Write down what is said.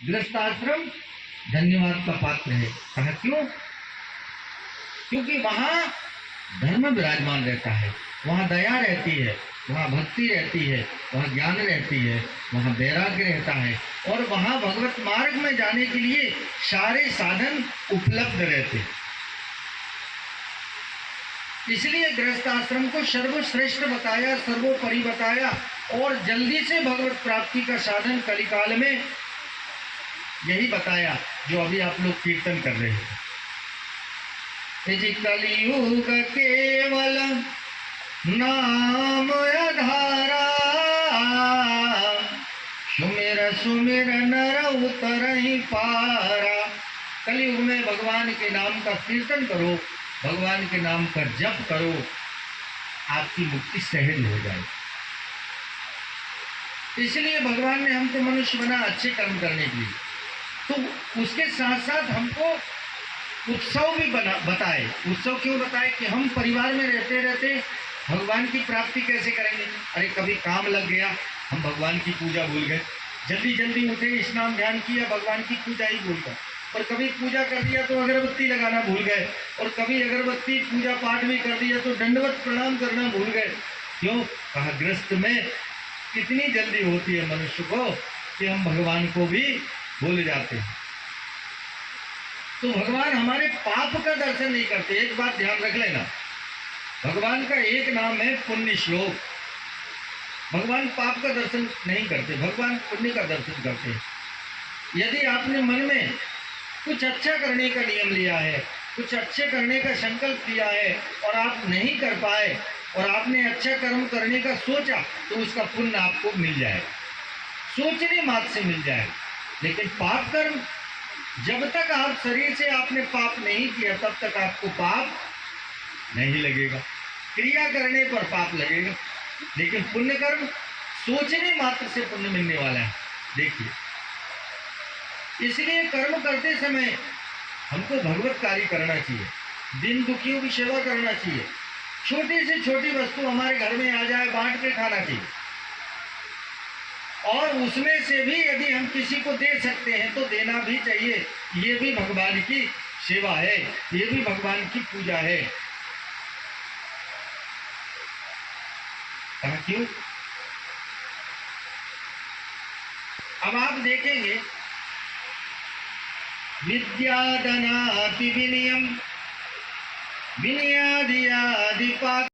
गृहस्थाश्रम धन्यवाद का पात्र है। कहा क्यों? क्योंकि वहां धर्म विराजमान रहता है, वहां दया रहती है, वहां भक्ति रहती है, वहां ज्ञान रहती है, वहां वैराग्य रहता है, और वहां भगवत मार्ग में जाने के लिए सारे साधन उपलब्ध रहते हैं। इसलिए गृहस्थ आश्रम को सर्वश्रेष्ठ बताया, सर्वोपरि बताया, और जल्दी से भगवत प्राप्ति का साधन कलिकाल में यही बताया जो अभी आप लोग कीर्तन कर रहे हैं। कलियुग केवल नाम आधारा, सुमिर सुमिर नर उतरहि पारा। कलियुग में भगवान के नाम का कीर्तन करो, भगवान के नाम का जप करो, आपकी मुक्ति सहज हो जाए। इसलिए भगवान ने हमको मनुष्य बना अच्छे कर्म करने के लिए, तो उसके साथ साथ हमको उत्सव भी बताए। उत्सव क्यों बताए? कि हम परिवार में रहते रहते भगवान की प्राप्ति कैसे करेंगे। अरे कभी काम लग गया, हम भगवान की पूजा भूल गए, जल्दी जल्दी उठे, स्नान ध्यान किया, भगवान की पूजा ही भूल गए। और कभी पूजा कर दिया तो अगरबत्ती लगाना भूल गए, और कभी अगरबत्ती पूजा पाठ भी कर दिया तो दंडवत प्रणाम करना भूल गए। क्यों? कहा गृहस्थ में कितनी जल्दी होती है मनुष्य को कि हम भगवान को भी भूल जाते हैं। तो भगवान हमारे पाप का दर्शन नहीं करते। एक बात ध्यान रख लेना, भगवान का एक नाम है पुण्य श्लोक। भगवान पाप का दर्शन नहीं करते, भगवान पुण्य का दर्शन करते हैं। यदि आपने मन में कुछ अच्छा करने का नियम लिया है, कुछ अच्छे करने का संकल्प लिया है, और आप नहीं कर पाए, और आपने अच्छा कर्म करने का सोचा, तो उसका पुण्य आपको मिल जाएगा, सोचने मात्र से मिल जाएगा। लेकिन पाप कर्म, जब तक आप शरीर से आपने पाप नहीं किया तब तक आपको पाप नहीं लगेगा। क्रिया करने पर पाप लगेगा, लेकिन पुण्य कर्म सोचने मात्र से पुण्य मिलने वाला है। देखिए, इसलिए कर्म करते समय हमको भगवत कार्य करना चाहिए, दिन दुखियों की सेवा करना चाहिए, छोटी से छोटी वस्तु हमारे घर में आ जाए बांट के खाना चाहिए, और उसमें से भी यदि हम किसी को दे सकते हैं तो देना भी चाहिए। ये भी भगवान की सेवा है, ये भी भगवान की पूजा है। क्यों? अब आप देखेंगे, विद्यादनाति विनयम विनयादि आदि